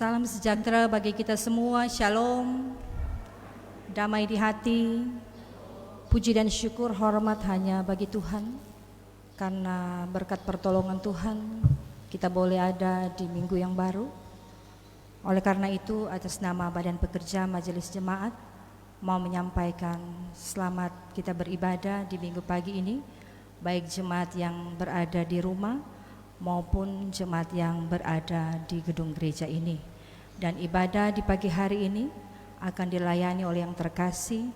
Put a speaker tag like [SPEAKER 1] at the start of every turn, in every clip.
[SPEAKER 1] Salam sejahtera bagi kita semua, shalom, damai di hati, puji dan syukur hormat hanya bagi Tuhan. Karena berkat pertolongan Tuhan, kita boleh ada di minggu yang baru. Oleh karena itu, atas nama Badan Pekerja Majelis Jemaat, mau menyampaikan selamat kita beribadah di minggu pagi ini, baik jemaat yang berada di rumah, maupun jemaat yang berada di gedung gereja ini. Dan ibadah di pagi hari ini akan dilayani oleh yang terkasih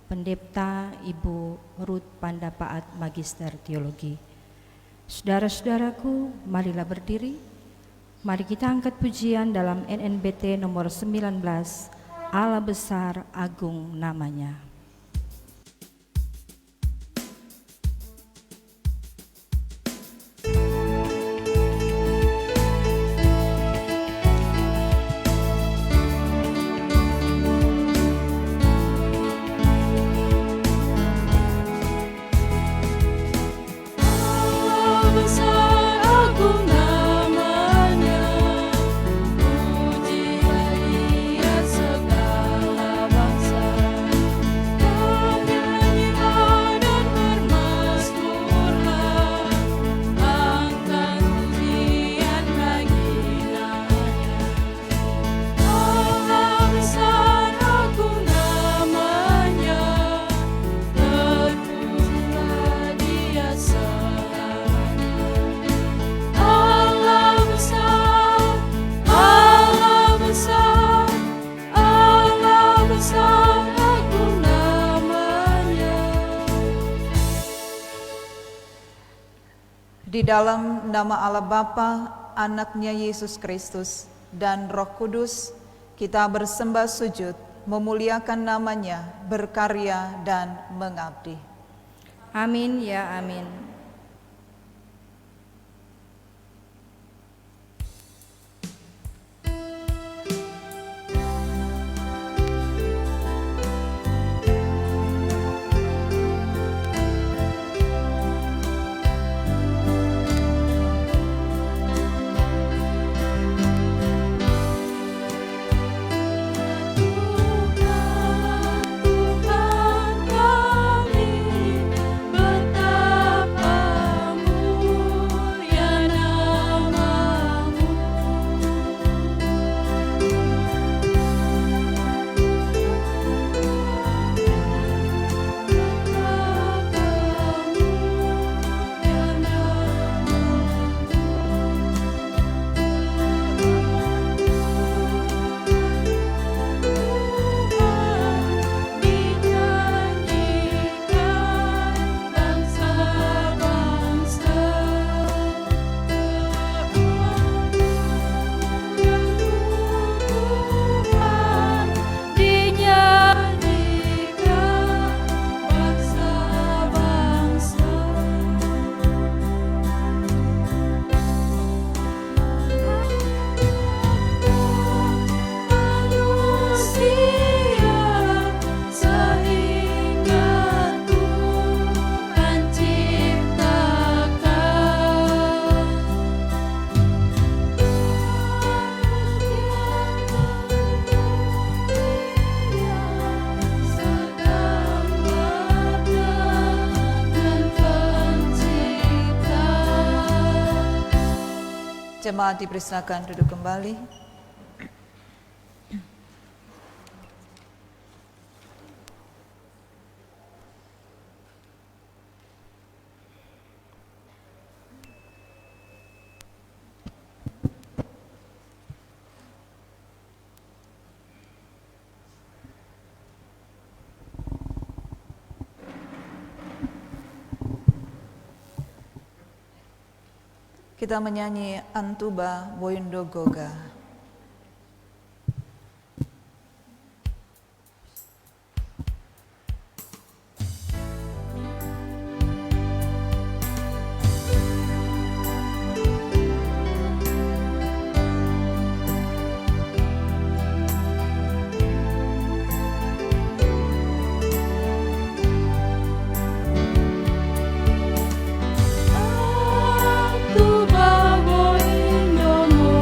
[SPEAKER 1] Pendeta Ibu Ruth Pandapaat Magister Teologi. Saudara-saudaraku, marilah berdiri. Mari kita angkat pujian dalam NNBT nomor 19, Allah besar agung namanya.
[SPEAKER 2] Di dalam nama Allah Bapa, Anaknya Yesus Kristus, dan Roh Kudus, kita bersembah sujud, memuliakan namanya, berkarya dan mengabdi.
[SPEAKER 1] Amin ya amin.
[SPEAKER 2] Jemaat dipersilakan duduk kembali. Kita menyanyi Antuba Boindo Goga.
[SPEAKER 3] Tuba boindo mo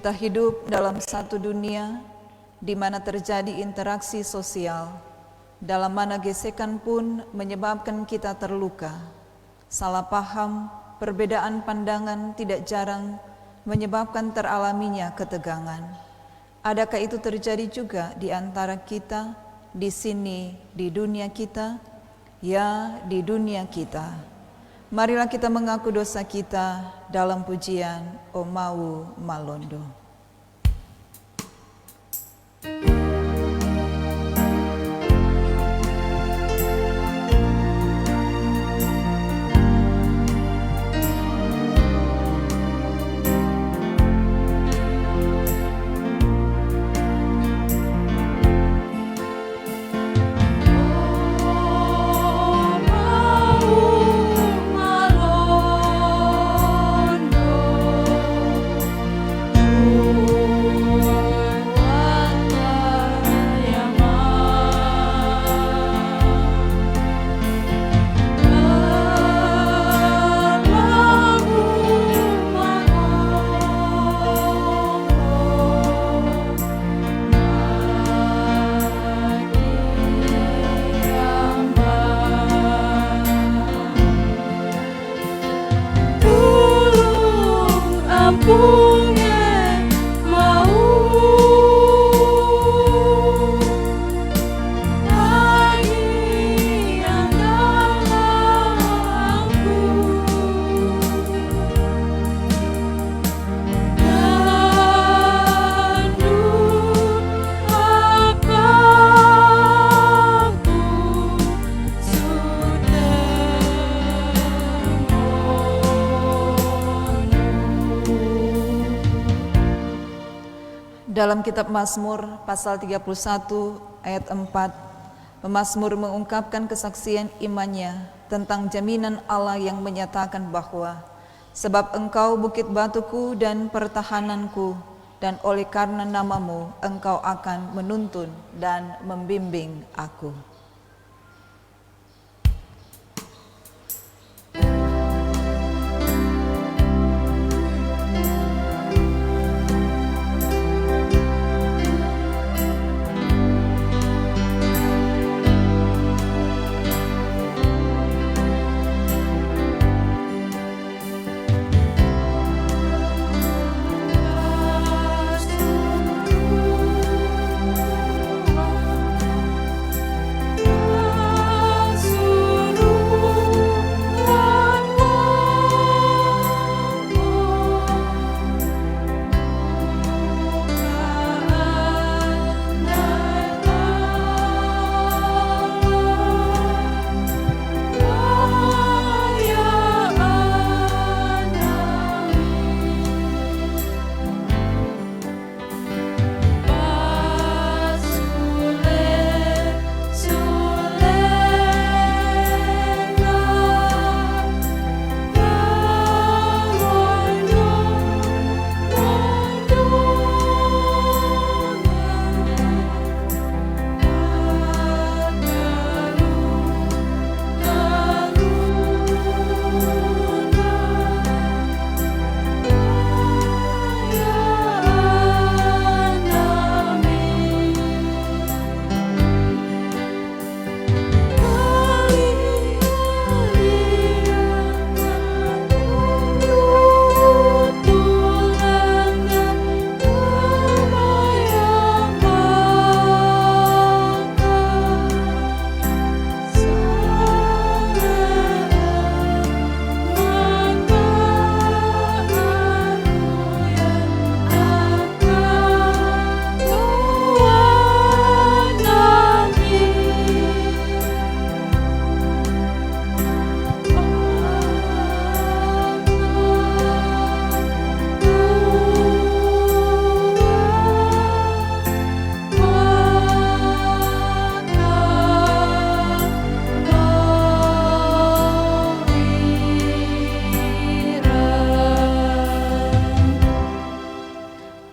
[SPEAKER 2] Kita hidup dalam satu dunia di mana terjadi interaksi sosial, dalam mana gesekan pun menyebabkan kita terluka. Salah paham, perbedaan pandangan tidak jarang menyebabkan teralaminya ketegangan. Adakah itu terjadi juga di antara kita, di sini, di dunia kita? Ya, di dunia kita. Marilah kita mengaku dosa kita dalam pujian O Mau Malondo. Dalam kitab Mazmur pasal 31 ayat 4, pemazmur mengungkapkan kesaksian imannya tentang jaminan Allah yang menyatakan bahwa sebab Engkau bukit batuku dan pertahananku, dan oleh karena namamu Engkau akan menuntun dan membimbing aku.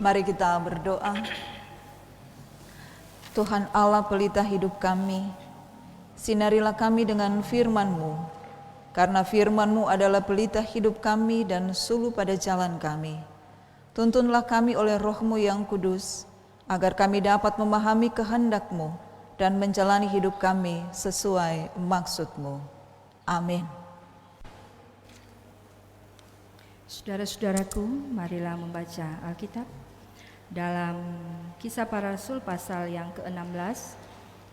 [SPEAKER 2] Mari kita berdoa. Tuhan Allah pelita hidup kami, sinarilah kami dengan firman-Mu, karena firman-Mu adalah pelita hidup kami dan suluh pada jalan kami. Tuntunlah kami oleh Roh-Mu yang kudus, agar kami dapat memahami kehendak-Mu dan menjalani hidup kami sesuai maksud-Mu. Amin.
[SPEAKER 1] Saudara-saudaraku, marilah membaca Alkitab dalam Kisah Para Rasul pasal yang ke-16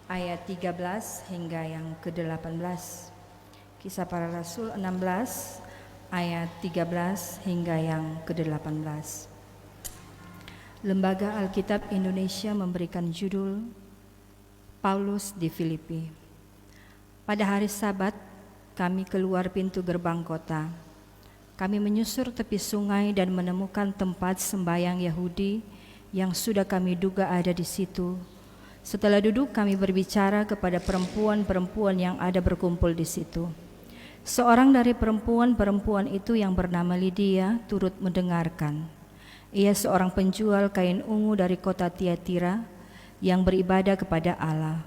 [SPEAKER 1] ayat 13 hingga yang ke-18. Kisah Para Rasul 16 ayat 13 hingga yang ke-18. Lembaga Alkitab Indonesia memberikan judul Paulus di Filipi. Pada hari Sabat, kami keluar pintu gerbang kota. Kami menyusur tepi sungai dan menemukan tempat sembayang Yahudi yang sudah kami duga ada di situ. Setelah duduk, kami berbicara kepada perempuan-perempuan yang ada berkumpul di situ. Seorang dari perempuan-perempuan itu yang bernama Lydia turut mendengarkan. Ia seorang penjual kain ungu dari kota Tiatira yang beribadah kepada Allah.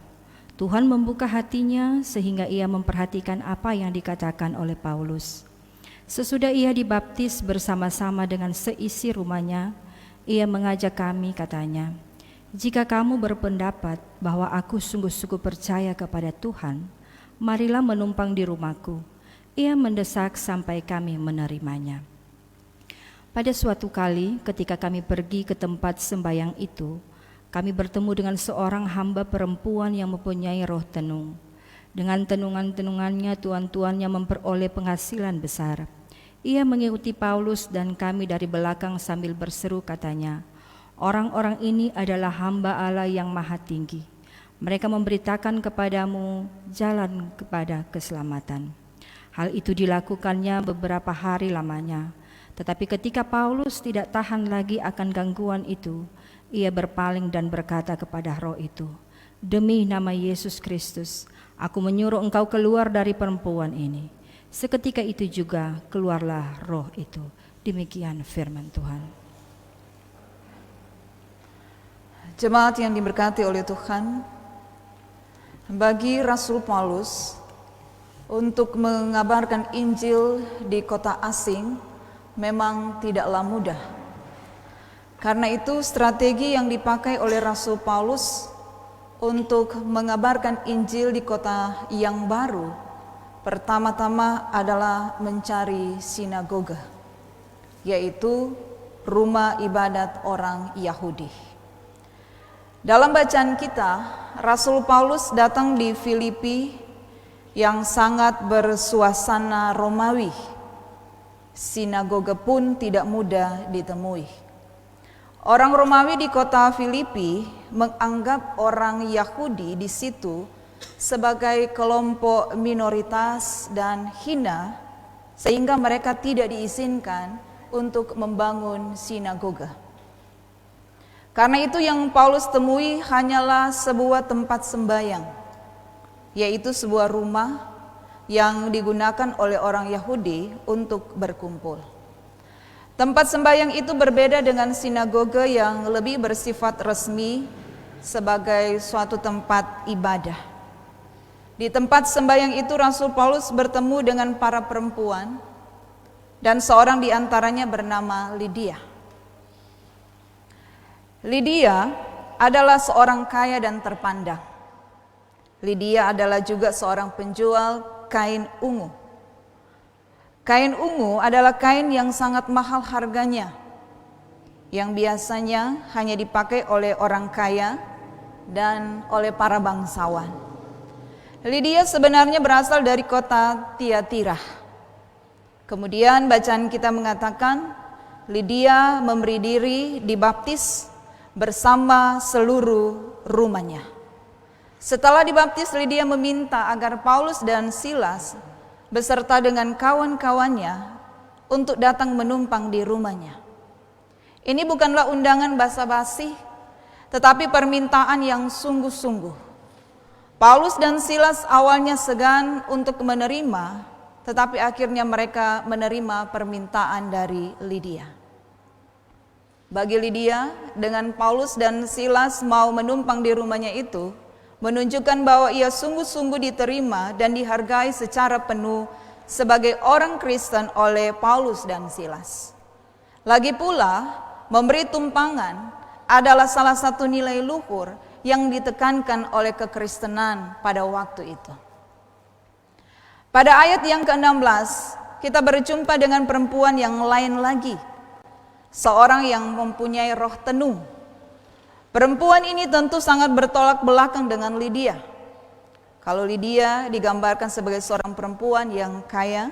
[SPEAKER 1] Tuhan membuka hatinya sehingga ia memperhatikan apa yang dikatakan oleh Paulus. Sesudah ia dibaptis bersama-sama dengan seisi rumahnya, ia mengajak kami, katanya, "Jika kamu berpendapat bahwa aku sungguh-sungguh percaya kepada Tuhan, marilah menumpang di rumahku." Ia mendesak sampai kami menerimanya. Pada suatu kali ketika kami pergi ke tempat sembayang itu, kami bertemu dengan seorang hamba perempuan yang mempunyai roh tenung. Dengan tenungan-tenungannya tuan-tuannya memperoleh penghasilan besar. Ia mengikuti Paulus dan kami dari belakang sambil berseru, katanya, "Orang-orang ini adalah hamba Allah yang maha tinggi. Mereka memberitakan kepadamu jalan kepada keselamatan." Hal itu dilakukannya beberapa hari lamanya. Tetapi ketika Paulus tidak tahan lagi akan gangguan itu, ia berpaling dan berkata kepada roh itu, "Demi nama Yesus Kristus, aku menyuruh engkau keluar dari perempuan ini." Seketika itu juga keluarlah roh itu. Demikian firman Tuhan.
[SPEAKER 2] Jemaat yang diberkati oleh Tuhan, bagi Rasul Paulus untuk mengabarkan Injil di kota asing memang tidaklah mudah. Karena itu strategi yang dipakai oleh Rasul Paulus untuk mengabarkan Injil di kota yang baru, pertama-tama adalah mencari sinagoga, yaitu rumah ibadat orang Yahudi. Dalam bacaan kita, Rasul Paulus datang di Filipi yang sangat bersuasana Romawi. Sinagoga pun tidak mudah ditemui. Orang Romawi di kota Filipi menganggap orang Yahudi di situ sebagai kelompok minoritas dan hina, sehingga mereka tidak diizinkan untuk membangun sinagoga. Karena itu yang Paulus temui hanyalah sebuah tempat sembayang, yaitu sebuah rumah yang digunakan oleh orang Yahudi untuk berkumpul. Tempat sembahyang itu berbeda dengan sinagoga yang lebih bersifat resmi sebagai suatu tempat ibadah. Di tempat sembahyang itu Rasul Paulus bertemu dengan para perempuan dan seorang di antaranya bernama Lydia. Lydia adalah seorang kaya dan terpandang. Lydia adalah juga seorang penjual kain ungu. Kain ungu adalah kain yang sangat mahal harganya, yang biasanya hanya dipakai oleh orang kaya dan oleh para bangsawan. Lydia sebenarnya berasal dari kota Tiatira. Kemudian bacaan kita mengatakan Lydia memberi diri dibaptis bersama seluruh rumahnya. Setelah dibaptis, Lydia meminta agar Paulus dan Silas beserta dengan kawan-kawannya untuk datang menumpang di rumahnya. Ini bukanlah undangan basa-basi, tetapi permintaan yang sungguh-sungguh. Paulus dan Silas awalnya segan untuk menerima, tetapi akhirnya mereka menerima permintaan dari Lydia. Bagi Lydia, dengan Paulus dan Silas mau menumpang di rumahnya itu, menunjukkan bahwa ia sungguh-sungguh diterima dan dihargai secara penuh sebagai orang Kristen oleh Paulus dan Silas. Lagi pula, memberi tumpangan adalah salah satu nilai luhur yang ditekankan oleh kekristenan pada waktu itu. Pada ayat yang ke-16, kita berjumpa dengan perempuan yang lain lagi, seorang yang mempunyai roh tenung. Perempuan ini tentu sangat bertolak belakang dengan Lydia. Kalau Lydia digambarkan sebagai seorang perempuan yang kaya,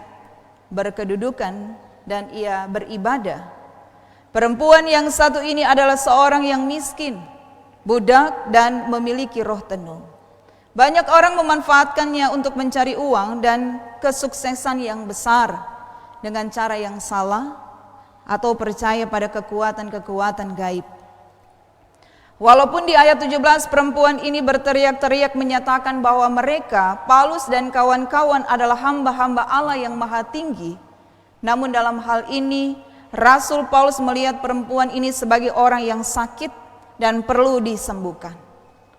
[SPEAKER 2] berkedudukan, dan ia beribadah, perempuan yang satu ini adalah seorang yang miskin, budak, dan memiliki roh tenung. Banyak orang memanfaatkannya untuk mencari uang dan kesuksesan yang besar dengan cara yang salah atau percaya pada kekuatan-kekuatan gaib. Walaupun di ayat 17 perempuan ini berteriak-teriak menyatakan bahwa mereka, Paulus dan kawan-kawan adalah hamba-hamba Allah yang maha tinggi, namun dalam hal ini Rasul Paulus melihat perempuan ini sebagai orang yang sakit dan perlu disembuhkan.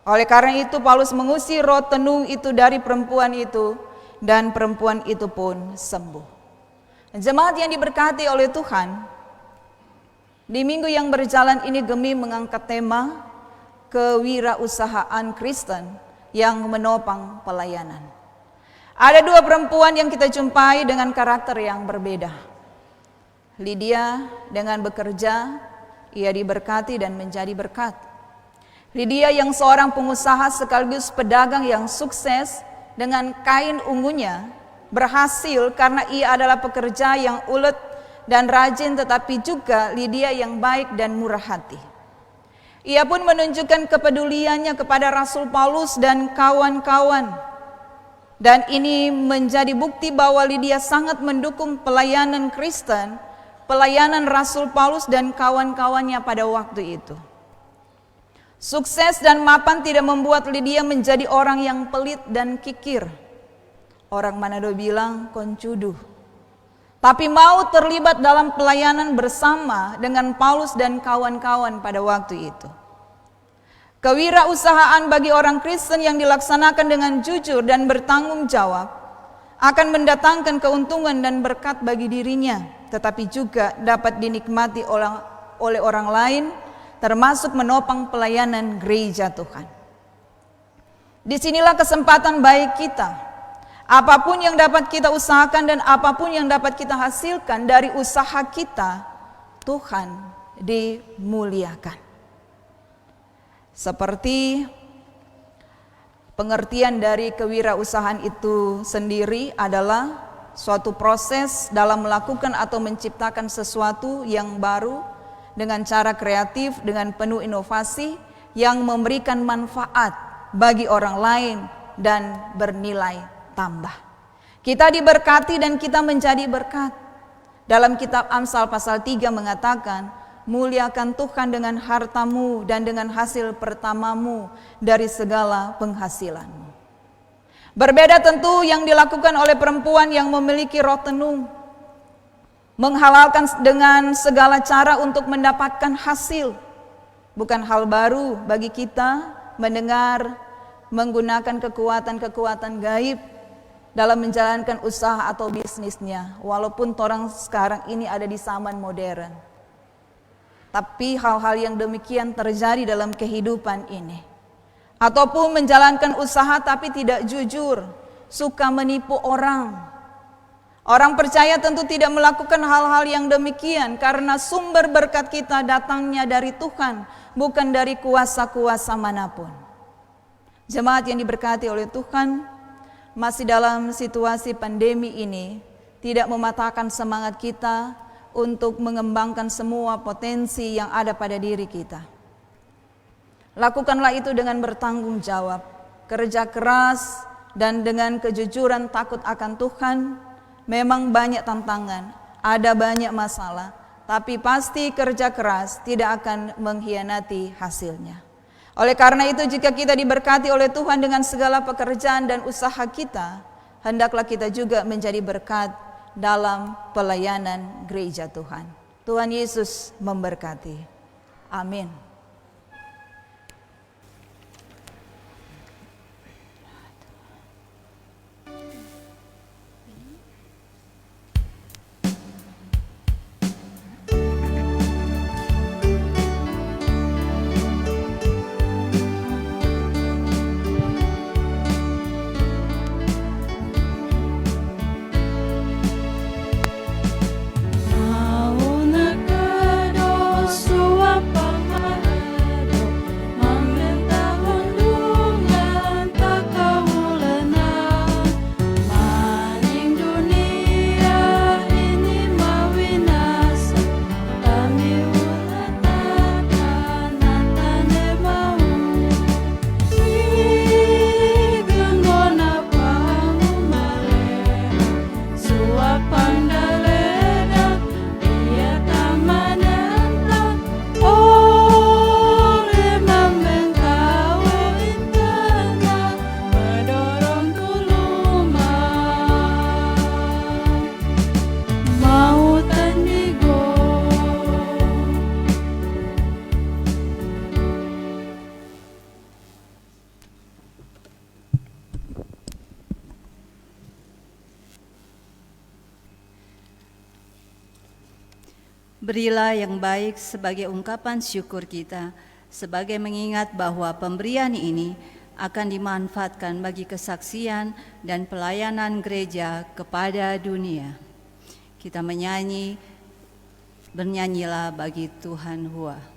[SPEAKER 2] Oleh karena itu Paulus mengusir roh tenung itu dari perempuan itu, dan perempuan itu pun sembuh. Jemaat yang diberkati oleh Tuhan, di minggu yang berjalan ini Gemi mengangkat tema kewirausahaan Kristen yang menopang pelayanan. Ada dua perempuan yang kita jumpai dengan karakter yang berbeda. Lydia dengan bekerja, ia diberkati dan menjadi berkat. Lydia yang seorang pengusaha sekaligus pedagang yang sukses dengan kain ungunya, berhasil karena ia adalah pekerja yang ulet dan rajin, tetapi juga Lydia yang baik dan murah hati. Ia pun menunjukkan kepeduliannya kepada Rasul Paulus dan kawan-kawan. Dan ini menjadi bukti bahwa Lydia sangat mendukung pelayanan Kristen, pelayanan Rasul Paulus dan kawan-kawannya pada waktu itu. Sukses dan mapan tidak membuat Lydia menjadi orang yang pelit dan kikir. Orang Manado bilang koncudu. Tapi mau terlibat dalam pelayanan bersama dengan Paulus dan kawan-kawan pada waktu itu. Kewirausahaan bagi orang Kristen yang dilaksanakan dengan jujur dan bertanggung jawab akan mendatangkan keuntungan dan berkat bagi dirinya, tetapi juga dapat dinikmati oleh orang lain, termasuk menopang pelayanan gereja Tuhan. Disinilah kesempatan baik kita. Apapun yang dapat kita usahakan dan apapun yang dapat kita hasilkan dari usaha kita, Tuhan dimuliakan. Seperti pengertian dari kewirausahaan itu sendiri adalah suatu proses dalam melakukan atau menciptakan sesuatu yang baru dengan cara kreatif, dengan penuh inovasi yang memberikan manfaat bagi orang lain dan bernilai tambah. Kita diberkati dan kita menjadi berkat. Dalam kitab Amsal pasal 3 mengatakan, muliakan Tuhan dengan hartamu dan dengan hasil pertamamu dari segala penghasilanmu. Berbeda tentu yang dilakukan oleh perempuan yang memiliki roh tenung, menghalalkan dengan segala cara untuk mendapatkan hasil. Bukan hal baru bagi kita mendengar menggunakan kekuatan-kekuatan gaib dalam menjalankan usaha atau bisnisnya, walaupun orang sekarang ini ada di zaman modern. Tapi hal-hal yang demikian terjadi dalam kehidupan ini. Ataupun menjalankan usaha tapi tidak jujur, suka menipu orang. Orang percaya tentu tidak melakukan hal-hal yang demikian karena sumber berkat kita datangnya dari Tuhan, bukan dari kuasa-kuasa manapun. Jemaat yang diberkati oleh Tuhan, masih dalam situasi pandemi ini tidak mematahkan semangat kita untuk mengembangkan semua potensi yang ada pada diri kita. Lakukanlah itu dengan bertanggung jawab, kerja keras, dan dengan kejujuran takut akan Tuhan. Memang banyak tantangan, ada banyak masalah, tapi pasti kerja keras tidak akan mengkhianati hasilnya. Oleh karena itu, jika kita diberkati oleh Tuhan dengan segala pekerjaan dan usaha kita, hendaklah kita juga menjadi berkat dalam pelayanan gereja Tuhan. Tuhan Yesus memberkati. Amin.
[SPEAKER 3] Berilah yang baik sebagai ungkapan syukur kita, sebagai mengingat bahwa pemberian ini akan dimanfaatkan bagi kesaksian dan pelayanan gereja kepada dunia. Kita bernyanyilah bagi Tuhan Hua.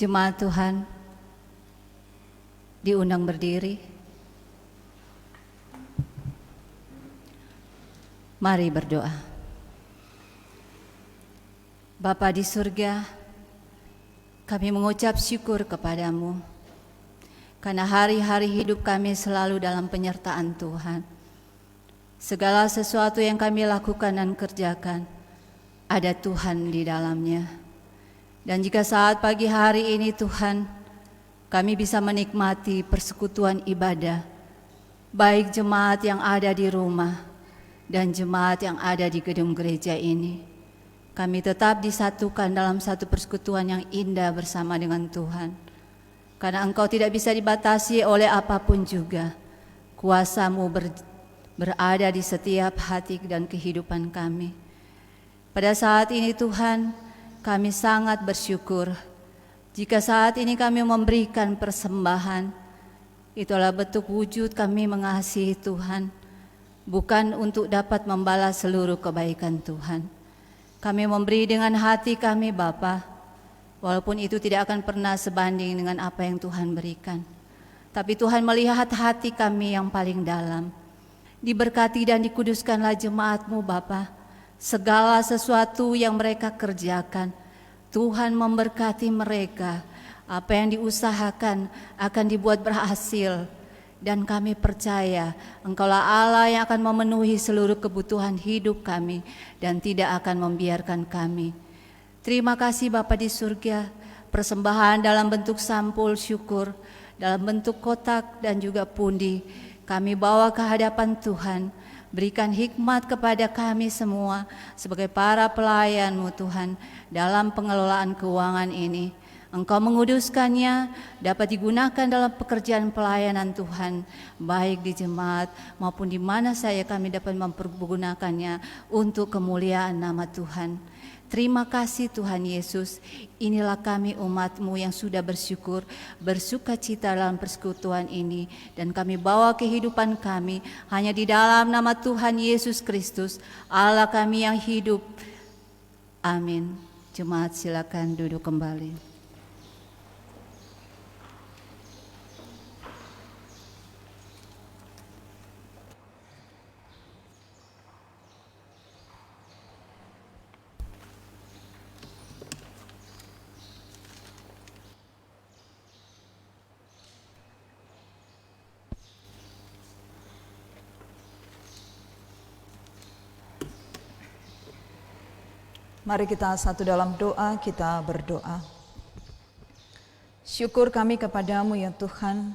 [SPEAKER 3] Jemaat Tuhan, diundang berdiri. Mari berdoa. Bapa di surga, kami mengucap syukur kepadamu, karena hari-hari hidup kami selalu dalam penyertaan Tuhan. Segala sesuatu yang kami lakukan dan kerjakan, ada Tuhan di dalamnya. Dan jika saat pagi hari ini Tuhan, kami bisa menikmati persekutuan ibadah, baik jemaat yang ada di rumah dan jemaat yang ada di gedung gereja ini, kami tetap disatukan dalam satu persekutuan yang indah bersama dengan Tuhan. Karena Engkau tidak bisa dibatasi oleh apapun juga, kuasa-Mu berada di setiap hati dan kehidupan kami. Pada saat ini Tuhan, kami sangat bersyukur jika saat ini kami memberikan persembahan. Itulah bentuk wujud kami mengasihi Tuhan, bukan untuk dapat membalas seluruh kebaikan Tuhan. Kami memberi dengan hati kami Bapa, walaupun itu tidak akan pernah sebanding dengan apa yang Tuhan berikan. Tapi Tuhan melihat hati kami yang paling dalam. Diberkati dan dikuduskanlah jemaat-Mu Bapa. Segala sesuatu yang mereka kerjakan, Tuhan memberkati mereka. Apa yang diusahakan akan dibuat berhasil. Dan kami percaya Engkaulah Allah yang akan memenuhi seluruh kebutuhan hidup kami dan tidak akan membiarkan kami. Terima kasih Bapa di surga, persembahan dalam bentuk sampul syukur, dalam bentuk kotak dan juga pundi, kami bawa ke hadapan Tuhan. Berikan hikmat kepada kami semua sebagai para pelayan-Mu Tuhan dalam pengelolaan keuangan ini. Engkau menguduskannya dapat digunakan dalam pekerjaan pelayanan Tuhan, baik di jemaat maupun di mana saya kami dapat mempergunakannya untuk kemuliaan nama Tuhan. Terima kasih Tuhan Yesus, inilah kami umat-Mu yang sudah bersyukur, bersuka cita dalam persekutuan ini, dan kami bawa kehidupan kami hanya di dalam nama Tuhan Yesus Kristus, Allah kami yang hidup. Amin. Jemaat silakan duduk kembali.
[SPEAKER 2] Mari kita satu dalam doa, kita berdoa. Syukur kami kepadamu ya Tuhan,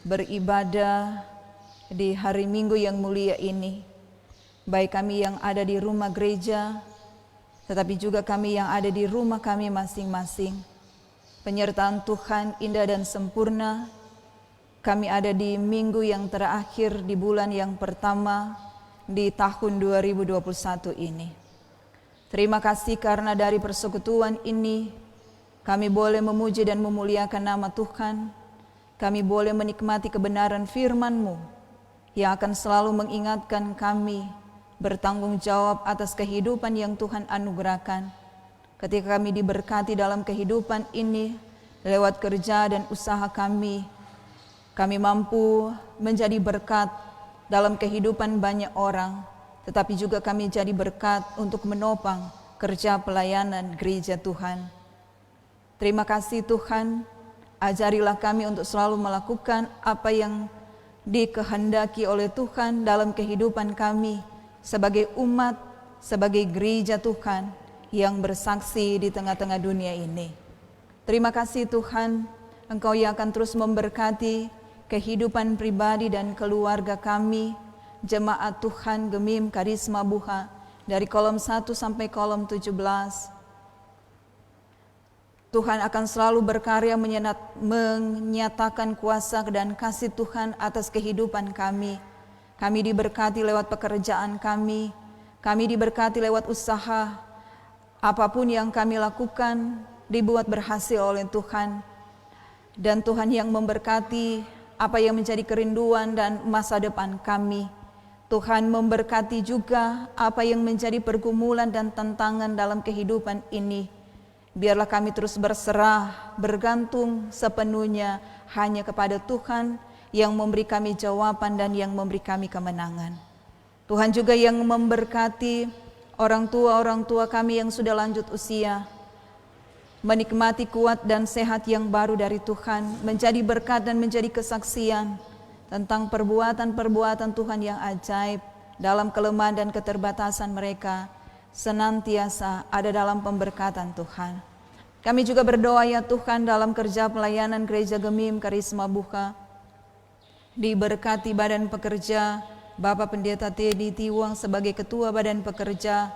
[SPEAKER 2] beribadah di hari Minggu yang mulia ini. Baik kami yang ada di rumah gereja, tetapi juga kami yang ada di rumah kami masing-masing. Penyertaan Tuhan indah dan sempurna. Kami ada di minggu yang terakhir di bulan yang pertama di tahun 2021 ini. Terima kasih karena dari persekutuan ini kami boleh memuji dan memuliakan nama Tuhan. Kami boleh menikmati kebenaran firman-Mu yang akan selalu mengingatkan kami bertanggung jawab atas kehidupan yang Tuhan anugerahkan. Ketika kami diberkati dalam kehidupan ini lewat kerja dan usaha kami mampu menjadi berkat dalam kehidupan banyak orang. Tetapi juga kami jadi berkat untuk menopang kerja pelayanan gereja Tuhan. Terima kasih Tuhan, ajarilah kami untuk selalu melakukan apa yang dikehendaki oleh Tuhan dalam kehidupan kami sebagai umat, sebagai gereja Tuhan yang bersaksi di tengah-tengah dunia ini. Terima kasih Tuhan, Engkau yang akan terus memberkati kehidupan pribadi dan keluarga kami, Jemaat Tuhan Gemim Karisma Buha dari kolom 1 sampai kolom 17. Tuhan akan selalu berkarya menyatakan kuasa dan kasih Tuhan atas kehidupan kami. Kami diberkati lewat pekerjaan kami diberkati lewat usaha. Apapun yang kami lakukan dibuat berhasil oleh Tuhan. Dan Tuhan yang memberkati apa yang menjadi kerinduan dan masa depan kami. Tuhan memberkati juga apa yang menjadi pergumulan dan tantangan dalam kehidupan ini. Biarlah kami terus berserah, bergantung sepenuhnya hanya kepada Tuhan yang memberi kami jawaban dan yang memberi kami kemenangan. Tuhan juga yang memberkati orang tua kami yang sudah lanjut usia, menikmati kuat dan sehat yang baru dari Tuhan, menjadi berkat dan menjadi kesaksian tentang perbuatan-perbuatan Tuhan yang ajaib dalam kelemahan dan keterbatasan mereka, senantiasa ada dalam pemberkatan Tuhan. Kami juga berdoa ya Tuhan dalam kerja pelayanan Gereja Gemim Karisma Buha, diberkati badan pekerja, Bapak Pendeta Teddy Tiwang sebagai Ketua Badan Pekerja,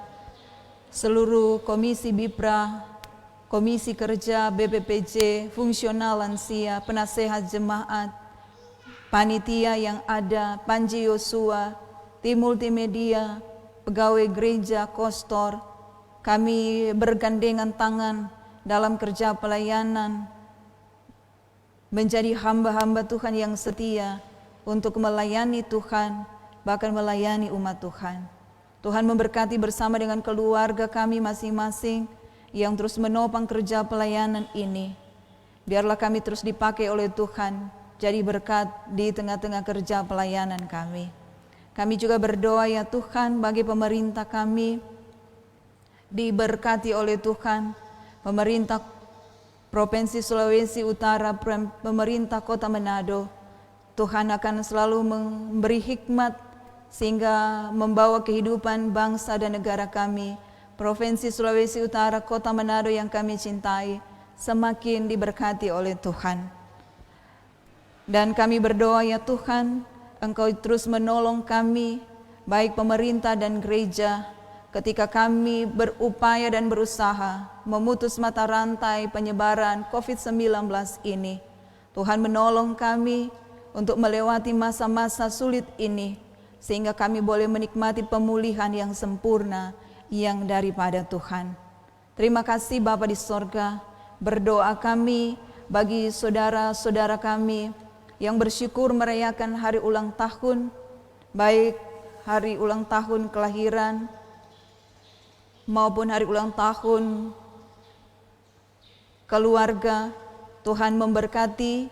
[SPEAKER 2] seluruh Komisi Bipra, Komisi Kerja, BPPJ, Fungsional Lansia, Penasehat Jemaat, Panitia yang ada, Panji Yosua, tim multimedia, pegawai gereja, kostor, kami bergandengan tangan dalam kerja pelayanan, menjadi hamba-hamba Tuhan yang setia untuk melayani Tuhan, bahkan melayani umat Tuhan. Tuhan memberkati bersama dengan keluarga kami masing-masing yang terus menopang kerja pelayanan ini. Biarlah kami terus dipakai oleh Tuhan, jadi berkat di tengah-tengah kerja pelayanan kami. Kami juga berdoa ya Tuhan bagi pemerintah kami, diberkati oleh Tuhan, pemerintah Provinsi Sulawesi Utara, pemerintah Kota Manado. Tuhan akan selalu memberi hikmat sehingga membawa kehidupan bangsa dan negara kami, Provinsi Sulawesi Utara, Kota Manado yang kami cintai, semakin diberkati oleh Tuhan. Dan kami berdoa ya Tuhan, Engkau terus menolong kami, baik pemerintah dan gereja, ketika kami berupaya dan berusaha memutus mata rantai penyebaran COVID-19 ini. Tuhan menolong kami untuk melewati masa-masa sulit ini, sehingga kami boleh menikmati pemulihan yang sempurna yang daripada Tuhan. Terima kasih Bapa di sorga, berdoa kami bagi saudara-saudara kami yang bersyukur merayakan hari ulang tahun, baik hari ulang tahun kelahiran maupun hari ulang tahun keluarga. Tuhan memberkati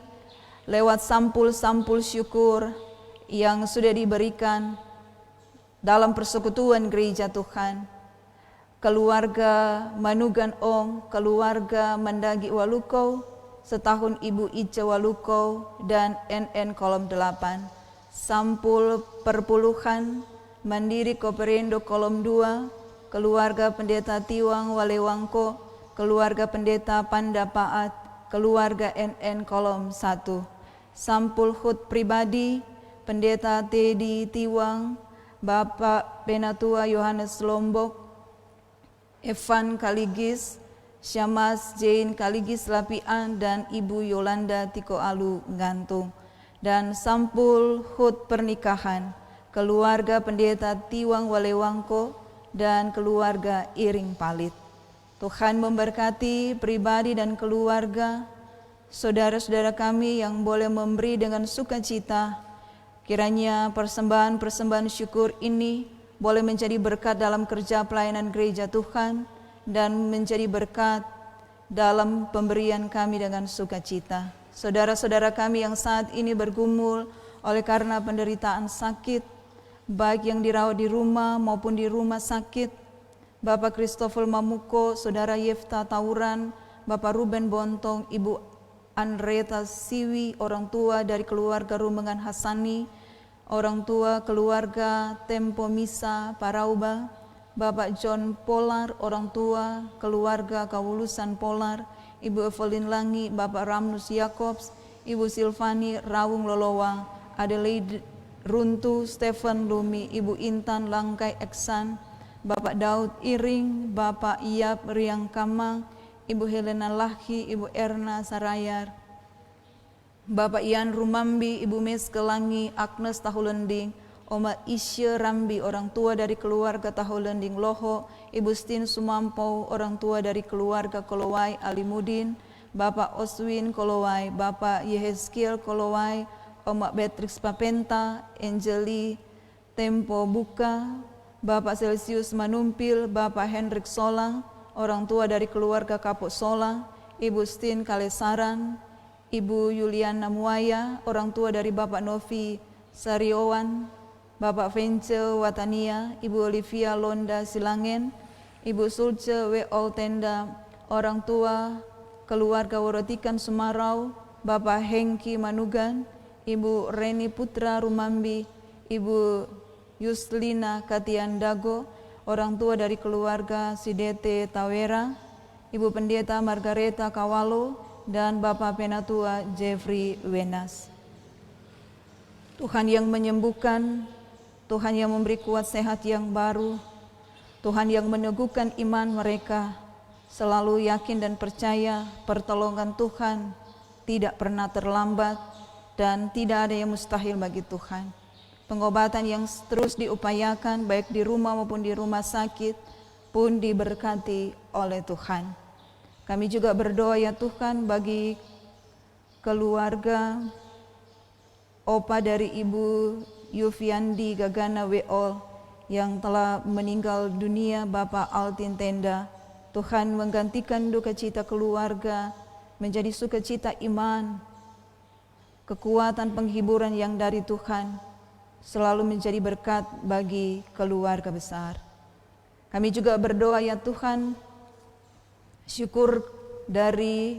[SPEAKER 2] lewat sampul-sampul syukur yang sudah diberikan dalam persekutuan gereja Tuhan. Keluarga Manugan Ong, keluarga Mandagi Waluko, setahun Ibu Ica Waluko dan NN kolom 8. Sampul perpuluhan Mandiri Koperendo kolom 2, keluarga Pendeta Tiwang Walewangko, keluarga Pendeta Pandapaat, keluarga NN kolom 1. Sampul HUT pribadi Pendeta Teddy Tiwang, Bapak Penatua Yohanes Lombok, Evan Kaligis, Syamas Jane Kaligis Lapian, dan Ibu Yolanda Tiko Alu Gantung. Dan sampul HUT pernikahan keluarga Pendeta Tiwang Walewangko dan keluarga Iring Palit. Tuhan memberkati pribadi dan keluarga saudara-saudara kami yang boleh memberi dengan sukacita. Kiranya persembahan-persembahan syukur ini boleh menjadi berkat dalam kerja pelayanan gereja Tuhan dan menjadi berkat dalam pemberian kami dengan sukacita. Saudara-saudara kami yang saat ini bergumul oleh karena penderitaan sakit, baik yang dirawat di rumah maupun di rumah sakit, Bapak Christopher Mamuko, Saudara Yefta Tauran, Bapak Ruben Bontong, Ibu Andreta Siwi, orang tua dari keluarga Rumengan Hasani, orang tua keluarga Tempo Misa Parauba, Bapak John Polar, orang tua keluarga Kawulusan Polar, Ibu Evelyn Langi, Bapak Ramnus Yakobs, Ibu Silvani Rawung Lolowang, Adelaide Runtu, Stephen Lumi, Ibu Intan Langkai Eksan, Bapak Daud Iring, Bapak Iyap Riang Kamang, Ibu Helena Lahi, Ibu Erna Sarayar, Bapak Ian Rumambi, Ibu Mes Kelangi, Agnes Tahulending, Oma Isya Rambi, orang tua dari keluarga Tahulending Loho, Ibu Stin Sumampau, orang tua dari keluarga Kolowai Alimudin, Bapak Oswin Kolowai, Bapak Yehezkiel Kolowai, Oma Beatrix Papenta, Angeli Tempo Buka, Bapak Celsius Manumpil, Bapak Hendrik Solang, orang tua dari keluarga Kapuk Solang, Ibu Stin Kalesaran, Ibu Yuliana Muaya, orang tua dari Bapak Novi Sariowan, Bapak Vence Watania, Ibu Olivia Londa Silangen, Ibu Sulce W. Oltenda, orang tua keluarga Worotikan Sumarau, Bapak Hengki Manugan, Ibu Reni Putra Rumambi, Ibu Yuslina Katian Dago, orang tua dari keluarga Sidete Tawera, Ibu Pendeta Margareta Kawalo, dan Bapak Penatua Jeffrey Wenas. Tuhan yang menyembuhkan, Tuhan yang memberi kuat sehat yang baru, Tuhan yang meneguhkan iman mereka, selalu yakin dan percaya pertolongan Tuhan tidak pernah terlambat dan tidak ada yang mustahil bagi Tuhan. Pengobatan yang terus diupayakan baik di rumah maupun di rumah sakit pun diberkati oleh Tuhan. Kami juga berdoa ya Tuhan bagi keluarga opa dari Ibu Yufiandi Gagana Weol yang telah meninggal dunia, Bapak Altin Tenda. Tuhan menggantikan duka cita keluarga menjadi sukacita iman, kekuatan penghiburan yang dari Tuhan, selalu menjadi berkat bagi keluarga besar. Kami juga berdoa ya Tuhan, syukur dari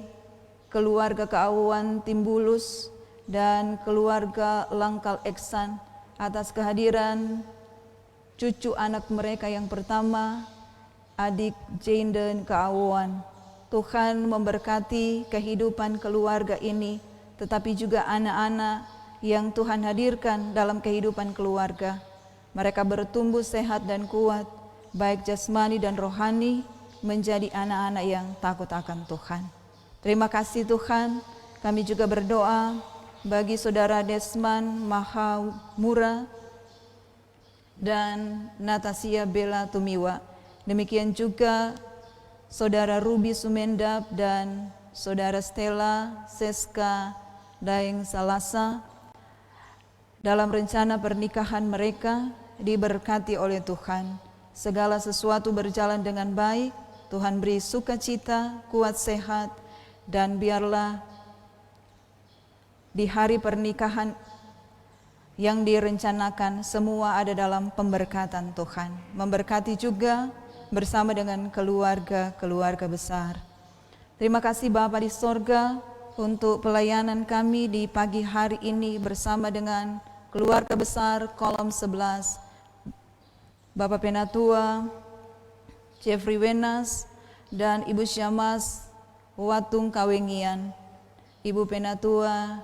[SPEAKER 2] keluarga Keawuan Timbulus dan keluarga Langkal Eksan atas kehadiran cucu anak mereka yang pertama, adik Jainden Keawuan. Tuhan memberkati kehidupan keluarga ini, tetapi juga anak-anak yang Tuhan hadirkan dalam kehidupan keluarga. Mereka bertumbuh sehat dan kuat, baik jasmani dan rohani, menjadi anak-anak yang takut akan Tuhan. Terima kasih Tuhan. Kami juga berdoa bagi saudara Desman Mahamura dan Natasia Bella Tumiwa. Demikian juga Saudara Ruby Sumendap dan Saudara Stella Seska Daeng Salasa dalam rencana pernikahan mereka diberkati oleh Tuhan. Segala sesuatu berjalan dengan baik. Tuhan beri sukacita, kuat sehat, dan biarlah di hari pernikahan yang direncanakan semua ada dalam pemberkatan Tuhan. Memberkati juga bersama dengan keluarga-keluarga besar. Terima kasih Bapa di sorga untuk pelayanan kami di pagi hari ini bersama dengan keluarga besar kolom 11. Bapak Penatua Jeffrey Wenas dan Ibu Syamas Watung Kawengian, Ibu Penatua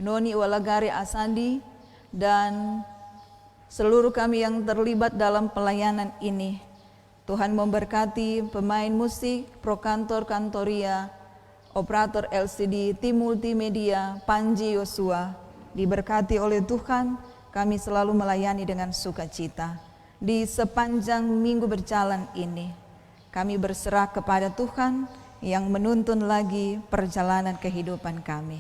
[SPEAKER 2] Noni Walagari Asandi, dan seluruh kami yang terlibat dalam pelayanan ini. Tuhan memberkati pemain musik, prokantor kantoria, operator LCD, tim multimedia, Panji Yosua. Diberkati oleh Tuhan, kami selalu melayani dengan sukacita. Di sepanjang minggu berjalan ini, kami berserah kepada Tuhan yang menuntun lagi perjalanan kehidupan kami.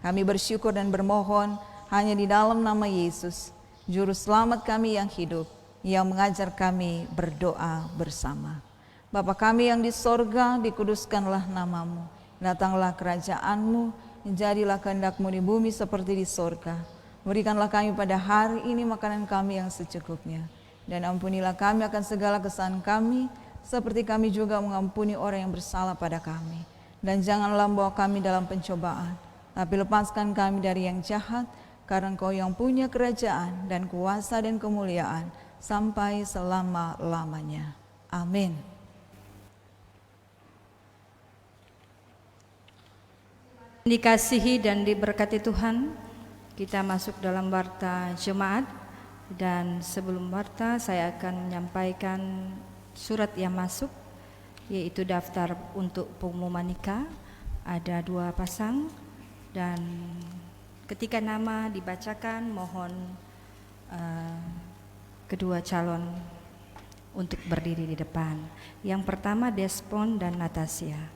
[SPEAKER 2] Kami bersyukur dan bermohon hanya di dalam nama Yesus, Juru Selamat kami yang hidup, yang mengajar kami berdoa bersama. Bapa kami yang di sorga, dikuduskanlah namamu. Datanglah kerajaan-Mu, jadilah kehendak-Mu di bumi seperti di sorga. Berikanlah kami pada hari ini makanan kami yang secukupnya. Dan ampunilah kami akan segala kesalahan kami, seperti kami juga mengampuni orang yang bersalah pada kami. Dan janganlah membawa kami dalam pencobaan, tapi lepaskan kami dari yang jahat, karena Engkau yang punya kerajaan dan kuasa dan kemuliaan sampai selama-lamanya. Amin.
[SPEAKER 1] Dikasihi dan diberkati Tuhan, kita masuk dalam warta jemaat, dan sebelum warta saya akan menyampaikan surat yang masuk, yaitu daftar untuk pengumuman nikah. Ada 2 pasang. Dan ketika nama dibacakan, mohon kedua calon untuk berdiri di depan. Yang pertama Despon dan Natasha.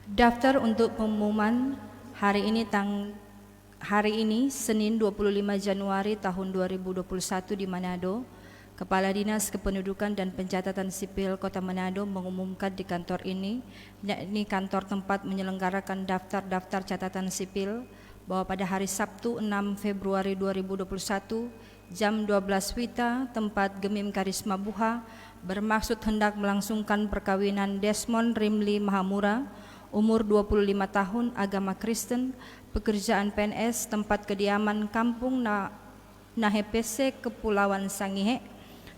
[SPEAKER 1] Daftar untuk pengumuman hari ini Senin 25 Januari tahun 2021 di Manado. Kepala Dinas Kependudukan dan Pencatatan Sipil Kota Manado mengumumkan di kantor ini, yakni kantor tempat menyelenggarakan daftar-daftar catatan sipil, bahwa pada hari Sabtu 6 Februari 2021 jam 12 WITA tempat Gemim Karisma Buha bermaksud hendak melangsungkan perkawinan Desmond Rimli Mahamura, umur 25 tahun, agama Kristen, pekerjaan PNS, tempat kediaman Kampung Nahepese, Kepulauan Sangihe,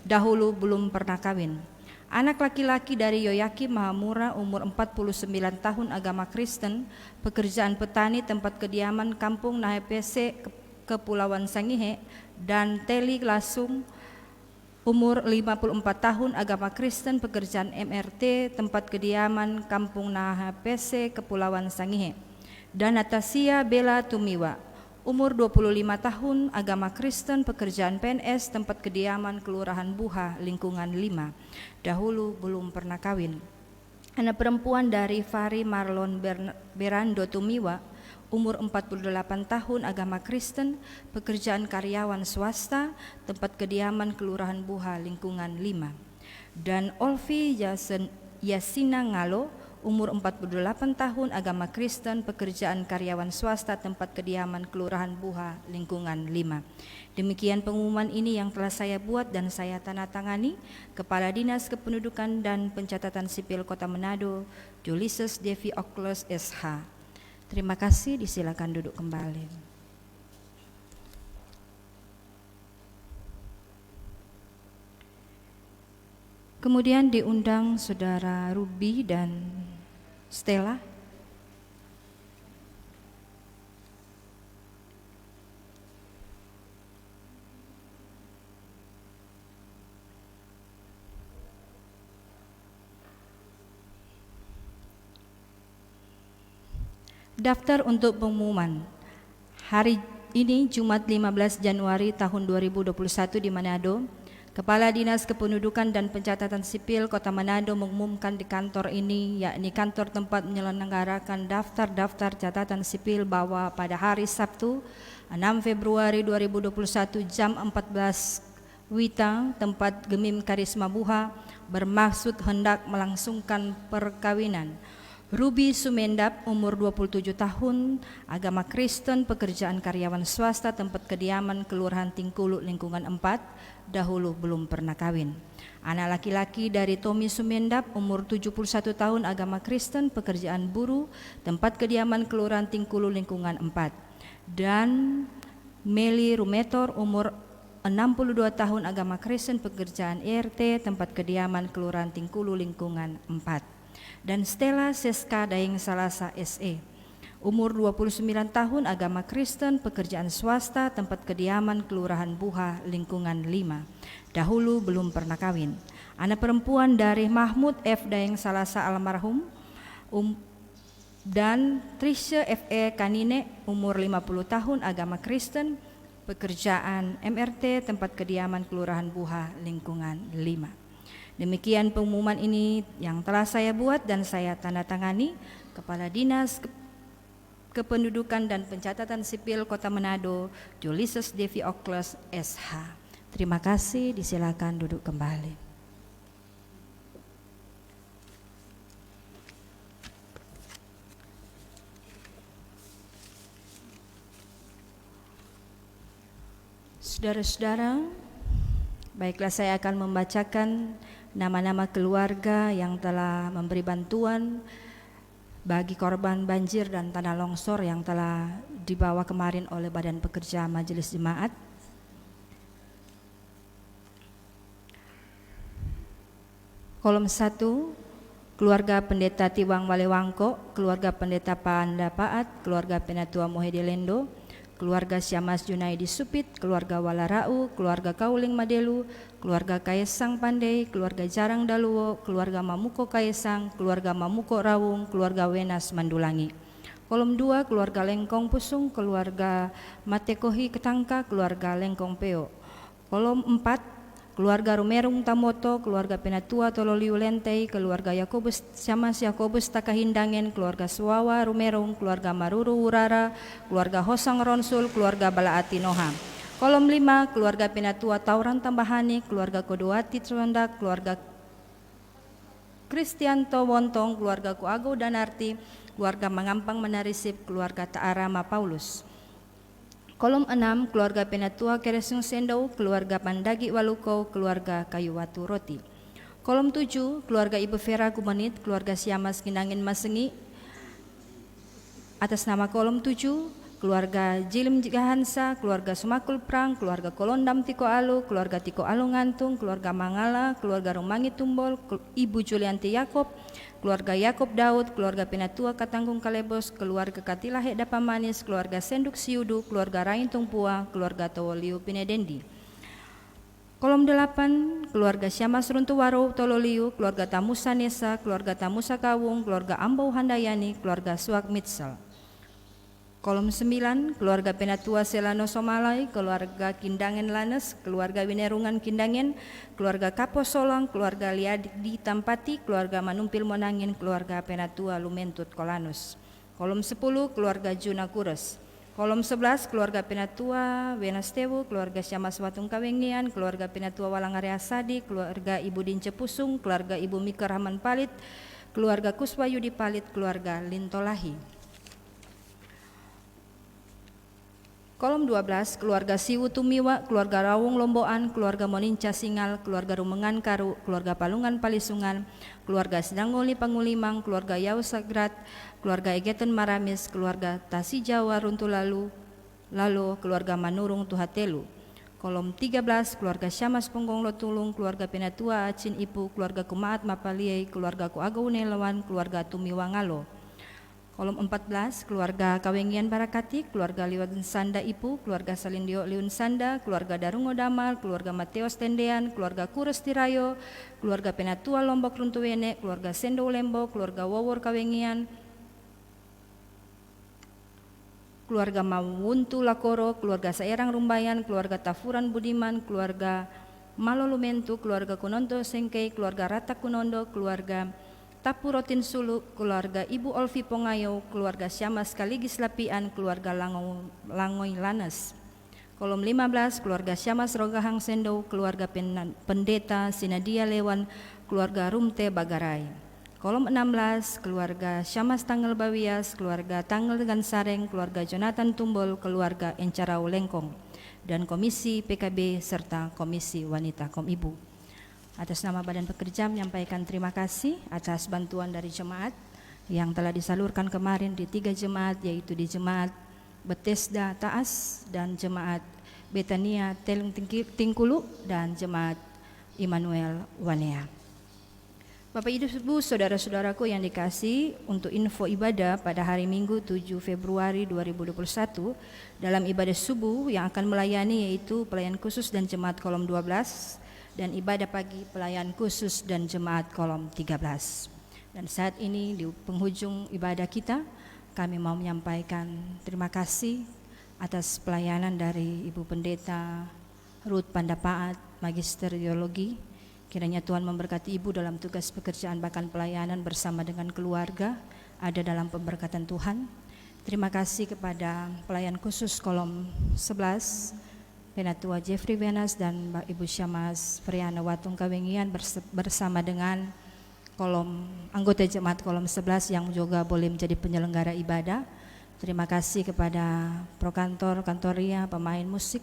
[SPEAKER 1] dahulu belum pernah kawin. Anak laki-laki dari Yoyaki Mahamura, umur 49 tahun, agama Kristen, pekerjaan petani, tempat kediaman Kampung Nahepese, Kepulauan Sangihe, dan Teli Lasung, umur 54 tahun, agama Kristen, pekerjaan MRT, tempat kediaman Kampung Nahepese, Kepulauan Sangihe. Dan Natasha Bella Tumiwa, umur 25 tahun, agama Kristen, pekerjaan PNS, tempat kediaman Kelurahan Buha, lingkungan 5, dahulu belum pernah kawin. Anak perempuan dari Fari Marlon Berando Tumiwa, umur 48 tahun, agama Kristen, pekerjaan karyawan swasta, tempat kediaman Kelurahan Buha, lingkungan 5. Dan Olvi Yasina Ngalo, umur 48 tahun, agama Kristen, pekerjaan karyawan swasta, tempat kediaman Kelurahan Buha, lingkungan 5. Demikian pengumuman ini yang telah saya buat dan saya tanda tangani. Kepala Dinas Kependudukan dan Pencatatan Sipil Kota Manado, Julius Devi Okles SH. Terima kasih, disilakan duduk kembali. Kemudian diundang Saudara Ruby dan Stella. Daftar untuk pengumuman. Hari ini Jumat 15 Januari tahun 2021 di Manado, Kepala Dinas Kependudukan dan Pencatatan Sipil Kota Manado mengumumkan di kantor ini, yakni kantor tempat menyelenggarakan daftar-daftar catatan sipil, bahwa pada hari Sabtu 6 Februari 2021 jam 14 WITA, tempat Gemim Karisma Buha bermaksud hendak melangsungkan perkawinan Ruby Sumendap, umur 27 tahun, agama Kristen, pekerjaan karyawan swasta, tempat kediaman Kelurahan Tingkulu, lingkungan 4, dahulu belum pernah kawin. Anak laki-laki dari Tommy Sumendap, umur 71 tahun, agama Kristen, pekerjaan buruh, tempat kediaman Kelurahan Tingkulu, lingkungan 4. Dan Meli Rumetor, umur 62 tahun, agama Kristen, pekerjaan ERT, tempat kediaman Kelurahan Tingkulu, lingkungan 4. Dan Stella Seska Daeng Salasa SE, umur 29 tahun, agama Kristen, pekerjaan swasta, tempat kediaman Kelurahan Buha, lingkungan 5, dahulu belum pernah kawin. Anak perempuan dari Mahmud F. Daeng Salasa almarhum, dan Trisha F.E. Kanine, umur 50 tahun, agama Kristen, pekerjaan MRT, tempat kediaman Kelurahan Buha, lingkungan 5. Demikian pengumuman ini yang telah saya buat dan saya tanda tangani. Kepala Dinas Kependudukan dan Pencatatan Sipil Kota Manado, Julius Devi Okles SH. Terima kasih, disilakan duduk kembali. Saudara-saudara, baiklah, saya akan membacakan nama-nama keluarga yang telah memberi bantuan bagi korban banjir dan tanah longsor yang telah dibawa kemarin oleh Badan Pekerja Majelis Jemaat. Kolom 1, keluarga Pendeta Tiwang Walewangko, keluarga Pendeta Pandapaat, keluarga Penatua Mohede Lendo, keluarga Syamas Junaidi Supit, keluarga Walarau, keluarga Kauling Madelu, keluarga Kaesang Pandai, keluarga Jarang Daluo, keluarga Mamuko Kaesang, keluarga Mamuko Rawung, keluarga Wenas Mandulangi. Kolom 2, keluarga Lengkong Pusung, keluarga Matekohi Ketangka, keluarga Lengkong Peo. Kolom 4, keluarga Rumerung Tamoto, keluarga Penatua Tololiu Lentei, keluarga Yakobus Syamas Yakobus Takahindangen, keluarga Suwawa Rumerung, keluarga Maruru Urara, keluarga Hosang Ronsul, keluarga Balaati Noha. Kolom 5, keluarga Penatua Tauran Tambahani, keluarga Kodoati Trondak, keluarga Kristianto Wontong, keluarga Kuago Danarti, keluarga Mangampang Menarisip, keluarga Taarama Paulus. Kolom 6, keluarga Penatua Keresung Sendau, keluarga Pandagi Waluko, keluarga Kayu Watu Roti. Kolom 7, keluarga Ibu Vera Kumanit, keluarga Siamas Kinangin Masengi. Atas nama kolom 7, keluarga Jilim Gahansa, keluarga Sumakul Prang, keluarga Kolondam Tiko Alu, keluarga Tiko Alu Ngantung, keluarga Mangala, keluarga Rumangi Tumbol, Ibu Julianti Yakob, keluarga Yakob Daud, keluarga Penatua Katanggung Kalebos, keluarga Katila Hekda Pamanis, keluarga Senduk Siudu, keluarga Rain Tungpua, keluarga Towoliu Pinedendi. Kolom 8, keluarga Syamas Runtuwaro Tololiu, keluarga Tamusa Nesa, keluarga Tamusa Kawung, keluarga Ambau Handayani, keluarga Suak Mitsel. Kolom 9, keluarga Penatua Selano Somalai, keluarga Kindangen Lanes, keluarga Winerungan Kindangen, keluarga Kapo Solang, keluarga Liadi Tampati, keluarga Manumpil Monangin, keluarga Penatua Lumentut Kolanus. Kolom 10, keluarga Juna Kures. Kolom 11, keluarga Penatua Wenastewu, keluarga Syamas Watung Kawengian, keluarga Penatua Walangarea Sadi, keluarga Ibu Dince Pusung, keluarga Ibu Mika Rahman Palit, keluarga Kuswa Yudi Palit, keluarga Lintolahi. Kolom 12, keluarga Siwu Tumiwa, keluarga Rawung Lomboan, keluarga Moninca Singal, keluarga Rumengan Karu, keluarga Palungan Palisungan, keluarga Sedangoli Pangulimang, keluarga Yau Sagrat, keluarga Egeten Maramis, keluarga Tasi Jawa Runtulalu, keluarga Manurung Tuhatelu. Kolom 13, keluarga Syamas Ponggong Lotulung, keluarga Penatua Acin Ipu, keluarga Kumaat Mapaliei, keluarga Kuagau Nelawan, keluarga Tumiwa Ngalo. Kolom 14, keluarga Kawengian Barakati, keluarga Liwan Sanda Ipu, keluarga Salindio Liun Sanda, keluarga Darungo Damal, keluarga Mateos Tendean, keluarga Kures Tirayo, keluarga Penatua Lombok Runtuwene, keluarga Sendo Lembo, keluarga Wawor Kawengian, keluarga Mawuntu Lakoro, keluarga Saerang Rumbayan, keluarga Tafuran Budiman, keluarga Malolumentu, keluarga Kunondo Sengkei, keluarga Rata Kunondo, keluarga Tapu Rotin Sulu, keluarga Ibu Olvi Pongayo, keluarga Syama Skaligis Lapian, keluarga Langoy Lanes. Kolom 15, keluarga Syamas Rogahang Sendo, keluarga Pendeta Sinadia Lewan, keluarga Rumte Bagarai. Kolom 16, keluarga Syamas Tanggal Bawias, keluarga Tanggal dengan Sareng, keluarga Jonathan Tumbol, keluarga Encarau Lengkong, dan Komisi PKB serta Komisi Wanita Komibu. Atas nama Badan Pekerja menyampaikan terima kasih atas bantuan dari jemaat yang telah disalurkan kemarin di 3 jemaat, yaitu di Jemaat Bethesda Taas dan Jemaat Betania Telung Tingkulu dan Jemaat Immanuel Wanea. Bapak Ibu saudara-saudaraku yang dikasih, untuk info ibadah pada hari Minggu 7 Februari 2021 dalam ibadah subuh yang akan melayani yaitu pelayan khusus dan jemaat kolom 12 dan ibadah pagi pelayan khusus dan jemaat kolom 13. Dan saat ini di penghujung ibadah kita, kami mau menyampaikan terima kasih atas pelayanan dari Ibu Pendeta Ruth Pandapaat, Magister Teologi. Kiranya Tuhan memberkati Ibu dalam tugas pekerjaan bahkan pelayanan bersama dengan keluarga ada dalam pemberkatan Tuhan. Terima kasih kepada pelayan khusus kolom 11, Penatua Jeffrey Wenas dan Ibu Syamas Friana Watung Kawengian bersama dengan anggota jemaat kolom 11 yang juga boleh menjadi penyelenggara ibadah. Terima kasih kepada prokantor, kantoria, pemain musik,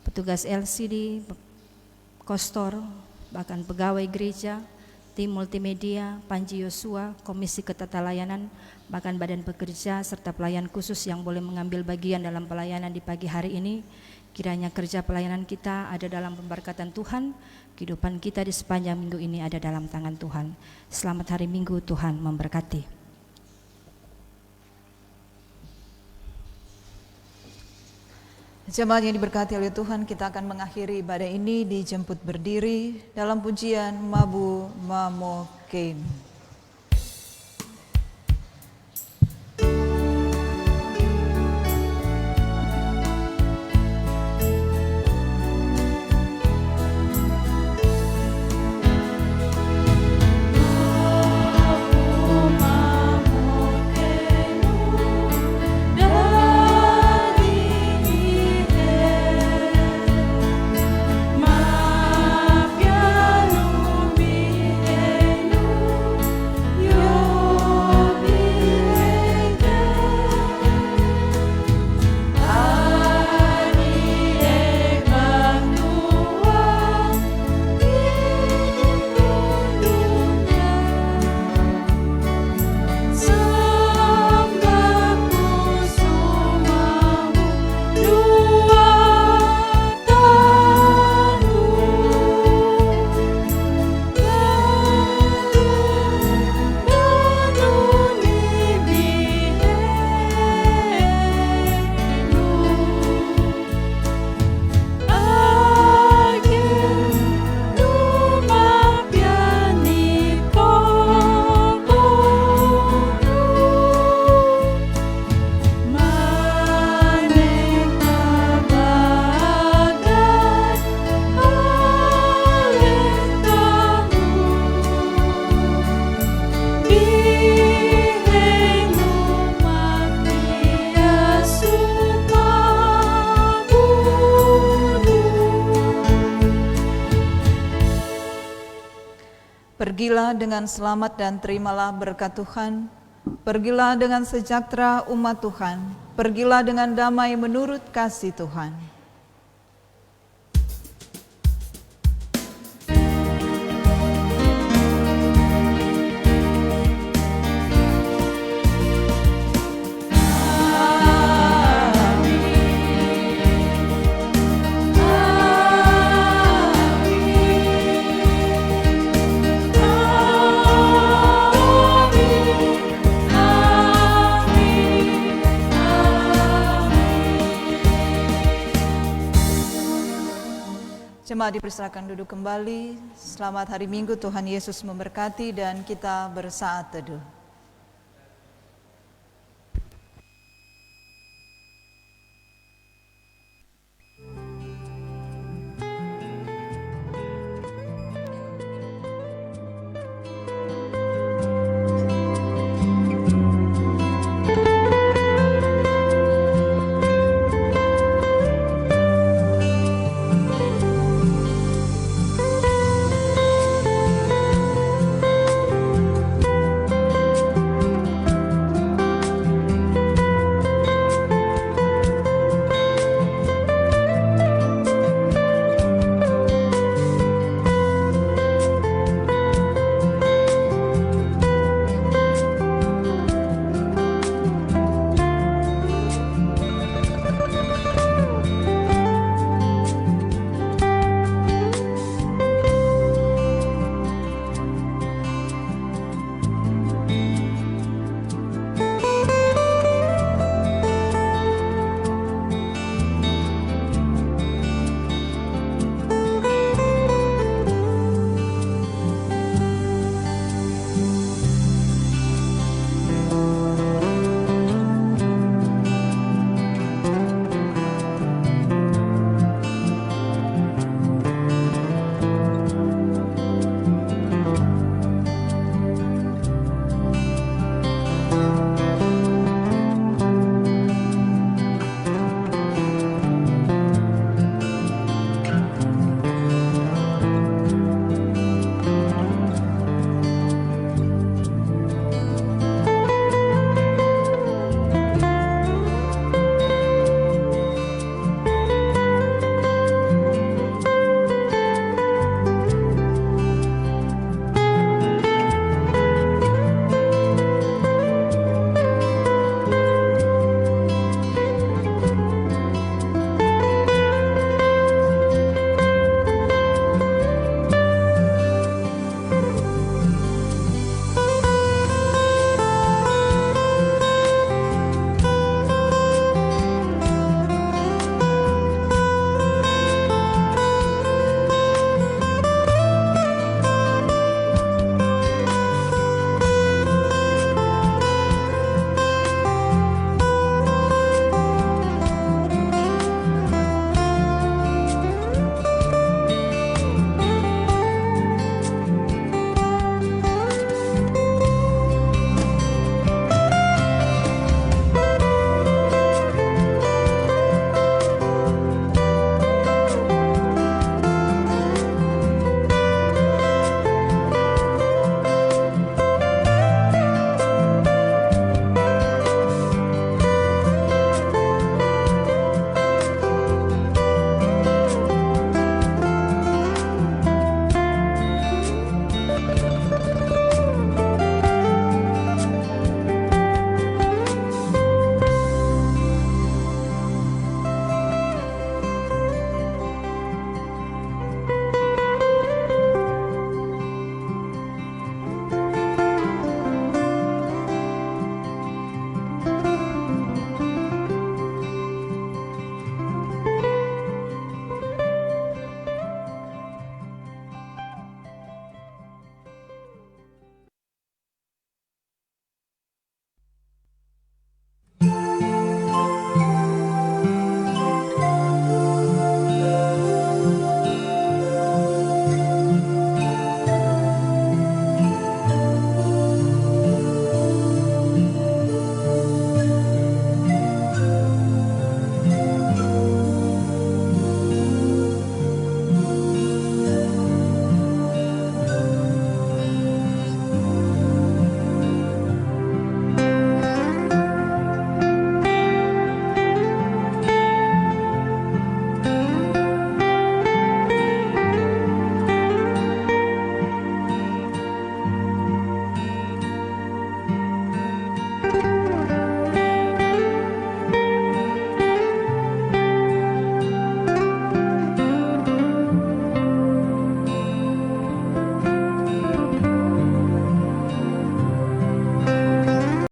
[SPEAKER 1] petugas LCD, kostor, bahkan pegawai gereja, tim multimedia, Panji Yosua, Komisi Ketata Layanan, bahkan Badan Pekerja serta pelayan khusus yang boleh mengambil bagian dalam pelayanan di pagi hari ini. Kiranya kerja pelayanan kita ada dalam pemberkatan Tuhan, kehidupan kita di sepanjang minggu ini ada dalam tangan Tuhan. Selamat hari Minggu, Tuhan memberkati.
[SPEAKER 2] Jemaat yang diberkati oleh Tuhan, kita akan mengakhiri ibadah ini dijemput berdiri dalam pujian Mabu Mamokein. Pergilah dengan selamat dan terimalah berkat Tuhan. Pergilah dengan sejahtera umat Tuhan. Pergilah dengan damai menurut kasih Tuhan. Jemaat dipersilakan duduk kembali. Selamat hari Minggu, Tuhan Yesus memberkati dan kita bersaat teduh.